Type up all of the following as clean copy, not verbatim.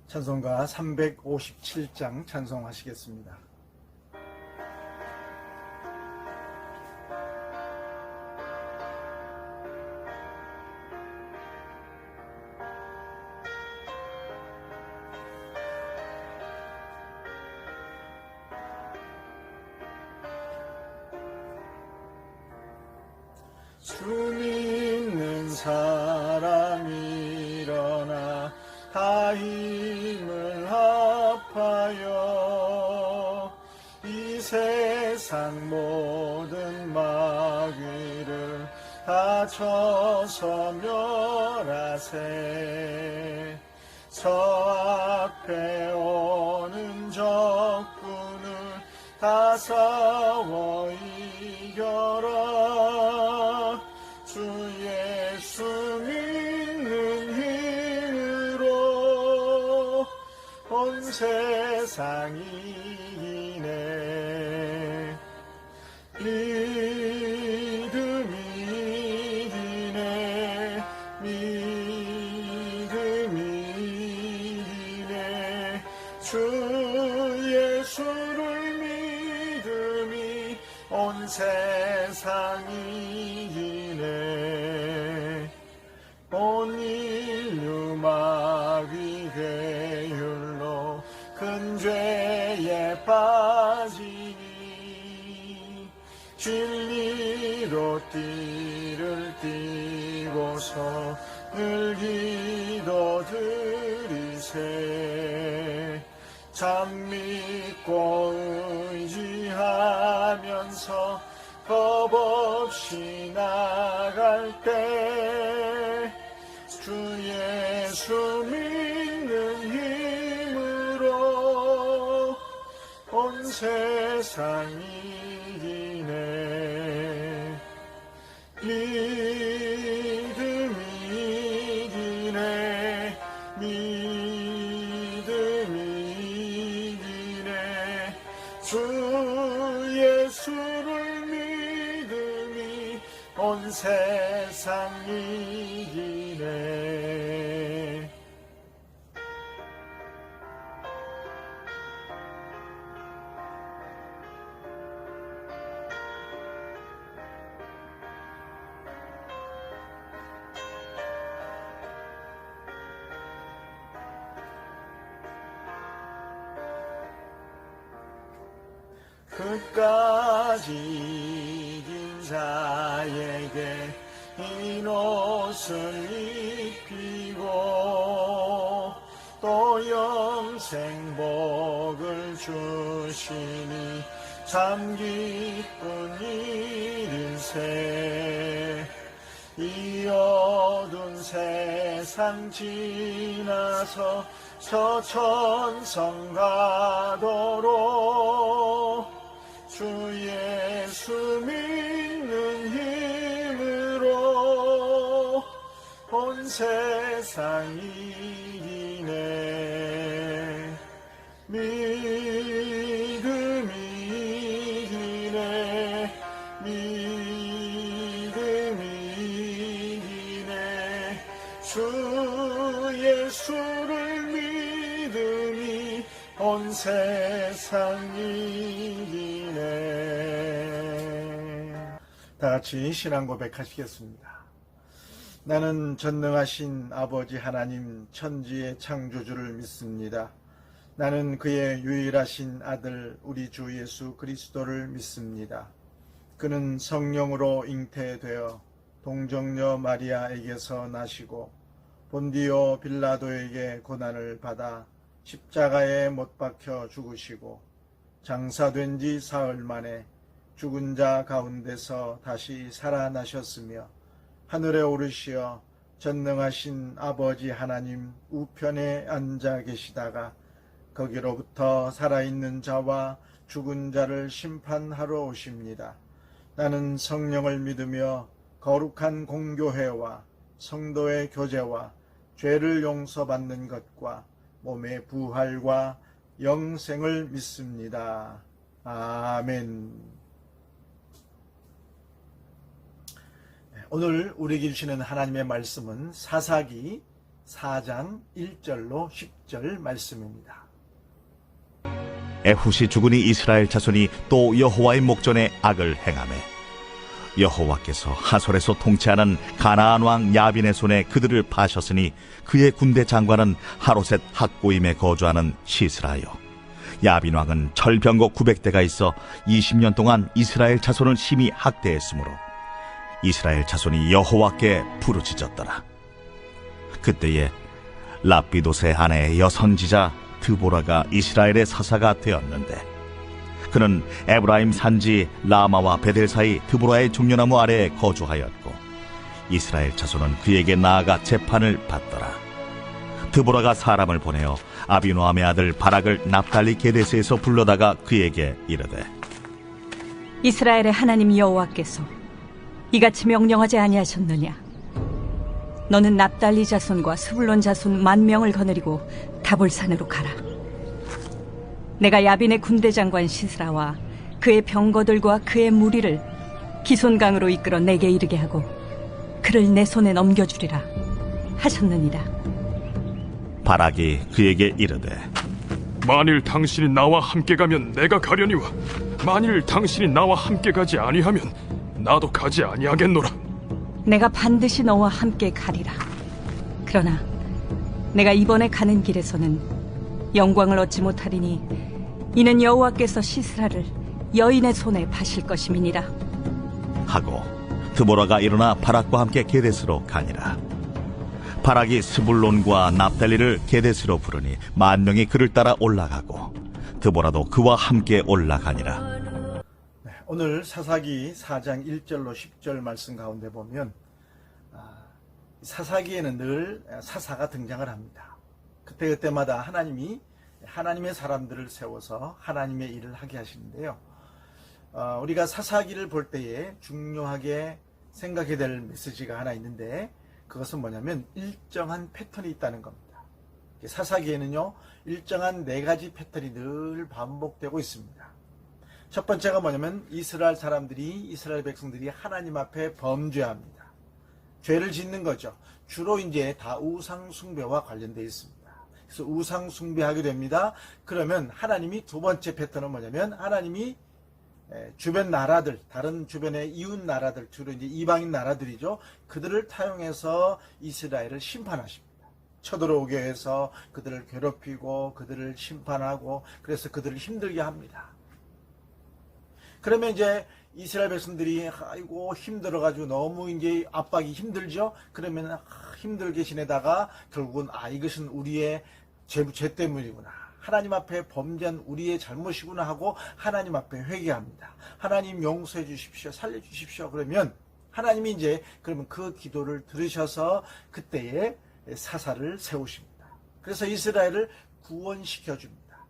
찬송가 357장 찬송하시겠습니다. 주 믿는 사람 일어나 다 힘을 합하여 이 세상 모든 마귀를 다 쳐서 멸하세. 저 앞에 오는 적군을 다 싸워 이겨라. 주 예수 믿는 힘으로 온 세상 이기네. 믿음이 이기네. 믿음이 이기네. 주 예수를 믿음이 온 세상 이기네. 온 인류 마귀 괴율로 큰 죄에 빠지니 진리로 띠를 띠고서 늘 기도 드리세. 참 믿고 의지하면서 겁 없이 나갈 때 주 예수 믿는 힘으로 온 세상 이기네. 믿음이 이기네. 믿음이 이기네. 주 예수를 믿음이 온 세상 이기네. 끝까지 이긴 자에게 흰 옷을 입히고 또 영생 복을 주시니 참 기쁜 일일세. 이 어두운 세상 지나서 저 천성 가도록 주 예수 믿는 힘으로 온 세상 이기네. 믿음이 이기네. 믿음이 이기네. 주 예수를 믿음이 온 세상 이기네. 다 같이 신앙 고백하시겠습니다. 나는 전능하신 아버지 하나님 천지의 창조주를 믿습니다. 나는 그의 유일하신 아들 우리 주 예수 그리스도를 믿습니다. 그는 성령으로 잉태되어 동정녀 마리아에게서 나시고 본디오 빌라도에게 고난을 받아 십자가에 못 박혀 죽으시고 장사된 지 사흘 만에 죽은 자 가운데서 다시 살아나셨으며 하늘에 오르시어 전능하신 아버지 하나님 우편에 앉아 계시다가 거기로부터 살아있는 자와 죽은 자를 심판하러 오십니다. 나는 성령을 믿으며 거룩한 공교회와 성도의 교제와 죄를 용서받는 것과 몸의 부활과 영생을 믿습니다. 아멘. 오늘 우리에게 주시는 하나님의 말씀은 사사기 4장 1절로 10절 말씀입니다. 에훗이 죽으니 이스라엘 자손이 또 여호와의 목전에 악을 행하매 여호와께서 하솔에서 통치하는 가나안 왕 야빈의 손에 그들을 파셨으니 그의 군대 장관은 하로셋 학고임에 거주하는 시스라요. 야빈 왕은 철병거 900대가 있어 20년 동안 이스라엘 자손을 심히 학대했으므로 이스라엘 자손이 여호와께 부르짖었더라. 그때에 랍비도세 아내의 여선지자 드보라가 이스라엘의 사사가 되었는데 그는 에브라임 산지 라마와 베델 사이 드보라의 종려나무 아래에 거주하였고 이스라엘 자손은 그에게 나아가 재판을 받더라. 드보라가 사람을 보내어 아비노함의 아들 바락을 납달리 게데스에서 불러다가 그에게 이르되 이스라엘의 하나님 여호와께서 이같이 명령하지 아니하셨느냐? 너는 납달리 자손과 스불론 자손 10,000명을 거느리고 다볼산으로 가라. 내가 야빈의 군대 장관 시스라와 그의 병거들과 그의 무리를 기손강으로 이끌어 내게 이르게 하고 그를 내 손에 넘겨주리라 하셨느니라. 바락이 그에게 이르되 만일 당신이 나와 함께 가면 내가 가려니와 만일 당신이 나와 함께 가지 아니하면 나도 가지 아니하겠노라. 내가 반드시 너와 함께 가리라. 그러나 내가 이번에 가는 길에서는 영광을 얻지 못하리니 이는 여호와께서 시스라를 여인의 손에 파실 것임이니라 하고 드보라가 일어나 바락과 함께 게데스로 가니라. 바락이 스불론과 납달리를 게데스로 부르니 10,000명이 그를 따라 올라가고 드보라도 그와 함께 올라가니라. 오늘 사사기 4장 1절로 10절 말씀 가운데 보면 사사기에는 늘 사사가 등장을 합니다. 그때마다 하나님이 하나님의 사람들을 세워서 하나님의 일을 하게 하시는데요. 우리가 사사기를 볼 때에 중요하게 생각해야 될 메시지가 하나 있는데 그것은 뭐냐면 일정한 패턴이 있다는 겁니다. 사사기에는요 일정한 4가지 패턴이 늘 반복되고 있습니다. 첫 번째가 뭐냐면 이스라엘 백성들이 하나님 앞에 범죄합니다. 죄를 짓는 거죠. 주로 이제 다 우상 숭배와 관련되어 있습니다. 그래서 우상 숭배하게 됩니다. 그러면 하나님이 두 번째 패턴은 뭐냐면 하나님이 주변 나라들, 다른 주변의 이웃 나라들, 주로 이제 이방인 나라들이죠. 그들을 타용해서 이스라엘을 심판하십니다. 쳐들어오게 해서 그들을 괴롭히고 그들을 심판하고 그래서 그들을 힘들게 합니다. 그러면 이제 이스라엘 백성들이 아이고 힘들어가지고 너무 이제 압박이 힘들죠. 그러면 힘들게 지내다가 결국은 이것은 우리의 죄 때문이구나. 하나님 앞에 범죄한 우리의 잘못이구나 하고 하나님 앞에 회개합니다. 하나님 용서해 주십시오. 살려 주십시오. 그러면 하나님이 이제 그러면 그 기도를 들으셔서 그때에 사사를 세우십니다. 그래서 이스라엘을 구원시켜 줍니다.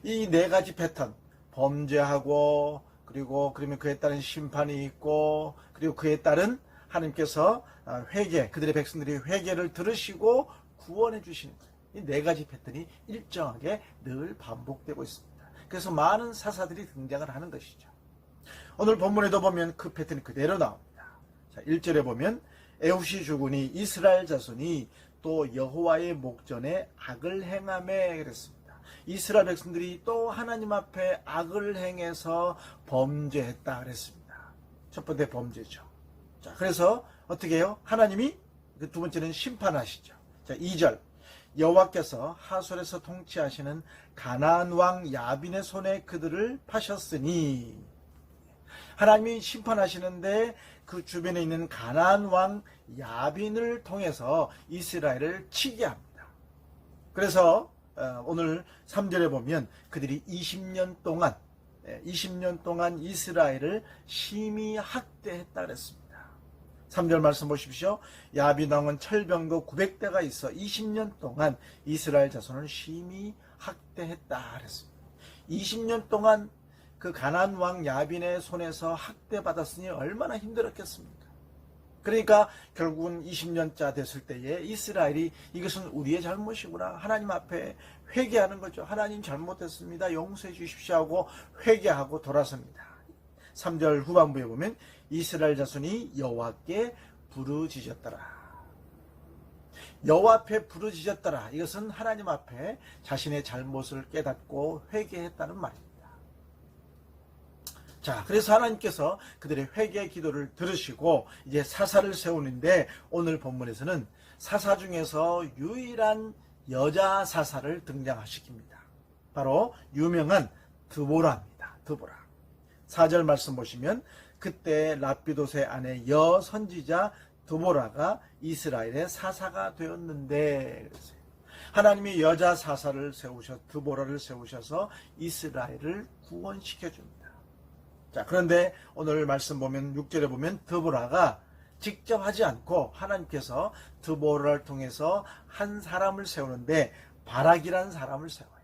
이 4가지 패턴, 범죄하고 그리고 그러면 그에 따른 심판이 있고 그리고 그에 따른 하나님께서 회개, 그들의 백성들이 회개를 들으시고 구원해 주시는 거예요. 이 4가지 패턴이 일정하게 늘 반복되고 있습니다. 그래서 많은 사사들이 등장을 하는 것이죠. 오늘 본문에도 보면 그 패턴이 그대로 나옵니다. 자, 1절에 보면 에훗이 죽으니 이스라엘 자손이 또 여호와의 목전에 악을 행하매 그랬습니다. 이스라엘 백성들이 또 하나님 앞에 악을 행해서 범죄했다 그랬습니다. 첫 번째 범죄죠. 자, 그래서 어떻게 해요? 하나님이 그 두 번째는 심판하시죠. 자, 2절 여호와께서 하솔에서 통치하시는 가나안 왕 야빈의 손에 그들을 파셨으니 하나님이 심판하시는데 그 주변에 있는 가나안 왕 야빈을 통해서 이스라엘을 치게 합니다. 그래서 오늘 3절에 보면 그들이 20년 동안 이스라엘을 심히 학대했다 그랬습니다. 3절 말씀 보십시오. 야빈 왕은 철병거 900대가 있어 20년 동안 이스라엘 자손을 심히 학대했다 그랬습니다. 20년 동안 그 가나안 왕 야빈의 손에서 학대받았으니 얼마나 힘들었겠습니까? 그러니까 결국은 20년차 됐을 때에 이스라엘이 이것은 우리의 잘못이구나. 하나님 앞에 회개하는 거죠. 하나님 잘못했습니다. 용서해 주십시오 하고 회개하고 돌아섭니다. 3절 후반부에 보면 이스라엘 자손이 여호와께 부르짖었더라. 여호와 앞에 부르짖었더라. 이것은 하나님 앞에 자신의 잘못을 깨닫고 회개했다는 말입니다. 자, 그래서 하나님께서 그들의 회개 기도를 들으시고 이제 사사를 세우는데, 오늘 본문에서는 사사 중에서 유일한 여자 사사를 등장시킵니다. 바로 유명한 드보라입니다. 드보라. 4절 말씀 보시면, 그때 랍비돗의 아내 여선지자 드보라가 이스라엘의 사사가 되었는데, 그랬어요. 하나님이 여자 사사를 드보라를 세우셔서 이스라엘을 구원시켜 줍니다. 자, 그런데 오늘 말씀 보면 6절에 보면 드보라가 직접 하지 않고 하나님께서 드보라를 통해서 한 사람을 세우는데, 바락이라는 사람을 세워요.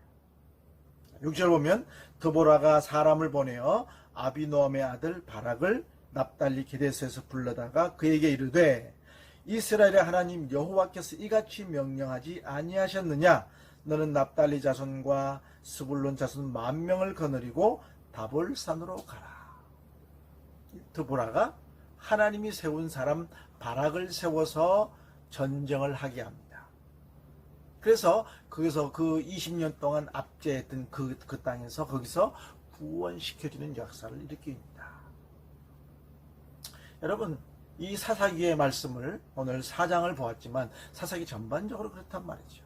6절 보면 드보라가 사람을 보내어 아비노함의 아들 바락을 납달리 게데스에서 불러다가 그에게 이르되, 이스라엘의 하나님 여호와께서 이같이 명령하지 아니하셨느냐? 너는 납달리 자손과 스불론 자손 10,000명을 거느리고 다볼산으로 가라. 드보라가 하나님이 세운 사람 바락을 세워서 전쟁을 하게 합니다. 그래서 거기서 그 20년 동안 압제했던 그 땅에서 거기서 구원시켜주는 역사를 일으킵니다. 여러분, 이 사사기의 말씀을 오늘 4장을 보았지만 사사기 전반적으로 그렇단 말이죠.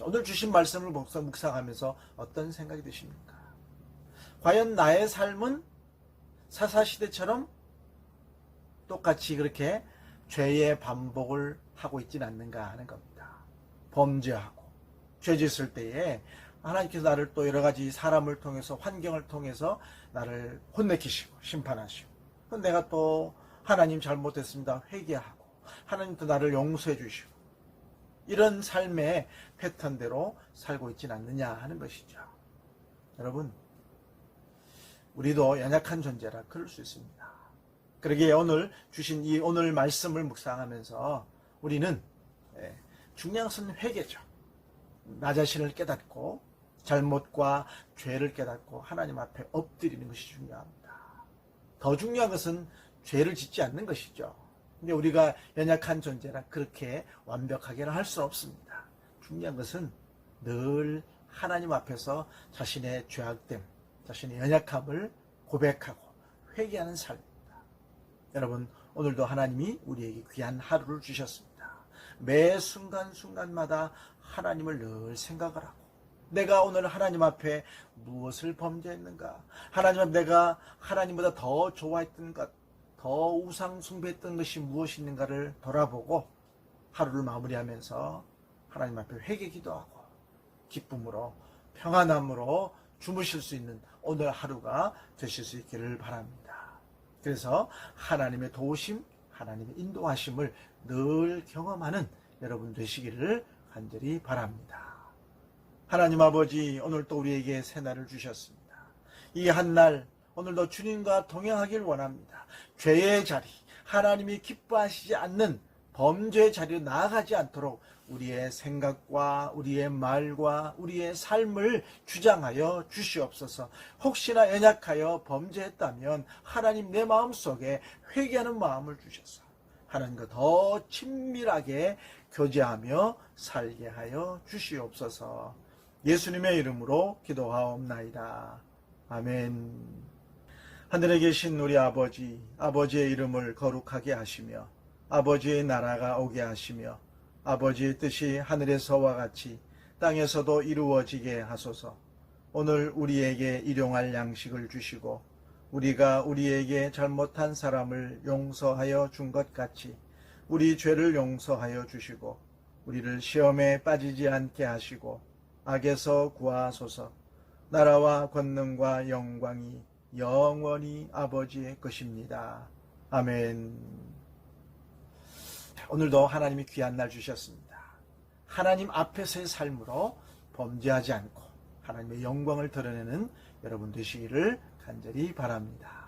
오늘 주신 말씀을 묵상하면서 어떤 생각이 드십니까? 과연 나의 삶은 사사시대처럼 똑같이 그렇게 죄의 반복을 하고 있지는 않는가 하는 겁니다. 범죄하고 죄 짓을 때에 하나님께서 나를 또 여러 가지 사람을 통해서, 환경을 통해서 나를 혼내키시고 심판하시고, 내가 또 하나님 잘못했습니다 회개하고 하나님도 나를 용서해 주시고, 이런 삶의 패턴대로 살고 있지는 않느냐 하는 것이죠. 여러분, 우리도 연약한 존재라 그럴 수 있습니다. 그러기에 오늘 주신 이 오늘 말씀을 묵상하면서 우리는 중요한 것은 회개죠. 나 자신을 깨닫고 잘못과 죄를 깨닫고 하나님 앞에 엎드리는 것이 중요합니다. 더 중요한 것은 죄를 짓지 않는 것이죠. 근데 우리가 연약한 존재라 그렇게 완벽하게는 할 수 없습니다. 중요한 것은 늘 하나님 앞에서 자신의 죄악됨, 자신의 연약함을 고백하고 회개하는 삶입니다. 여러분, 오늘도 하나님이 우리에게 귀한 하루를 주셨습니다. 매 순간순간마다 하나님을 늘 생각을 하고, 내가 오늘 하나님 앞에 무엇을 범죄했는가, 하나님 앞에 내가 하나님보다 더 좋아했던 것, 더 우상 숭배했던 것이 무엇이 있는가를 돌아보고 하루를 마무리하면서 하나님 앞에 회개 기도하고 기쁨으로 평안함으로 주무실 수 있는 오늘 하루가 되실 수 있기를 바랍니다. 그래서 하나님의 도우심, 하나님의 인도하심을 늘 경험하는 여러분 되시기를 간절히 바랍니다. 하나님 아버지, 오늘 또 우리에게 새날을 주셨습니다. 이 한날 오늘도 주님과 동행하길 원합니다. 죄의 자리, 하나님이 기뻐하시지 않는 범죄의 자리로 나아가지 않도록 우리의 생각과 우리의 말과 우리의 삶을 주장하여 주시옵소서. 혹시나 연약하여 범죄했다면 하나님 내 마음속에 회개하는 마음을 주셔서 하나님과 더 친밀하게 교제하며 살게 하여 주시옵소서. 예수님의 이름으로 기도하옵나이다. 아멘. 하늘에 계신 우리 아버지, 아버지의 이름을 거룩하게 하시며 아버지의 나라가 오게 하시며 아버지의 뜻이 하늘에서와 같이 땅에서도 이루어지게 하소서. 오늘 우리에게 일용할 양식을 주시고 우리가 우리에게 잘못한 사람을 용서하여 준 것 같이 우리 죄를 용서하여 주시고 우리를 시험에 빠지지 않게 하시고 악에서 구하소서. 나라와 권능과 영광이 영원히 아버지의 것입니다. 아멘. 오늘도 하나님이 귀한 날 주셨습니다. 하나님 앞에서의 삶으로 범죄하지 않고 하나님의 영광을 드러내는 여러분 되시기를 간절히 바랍니다.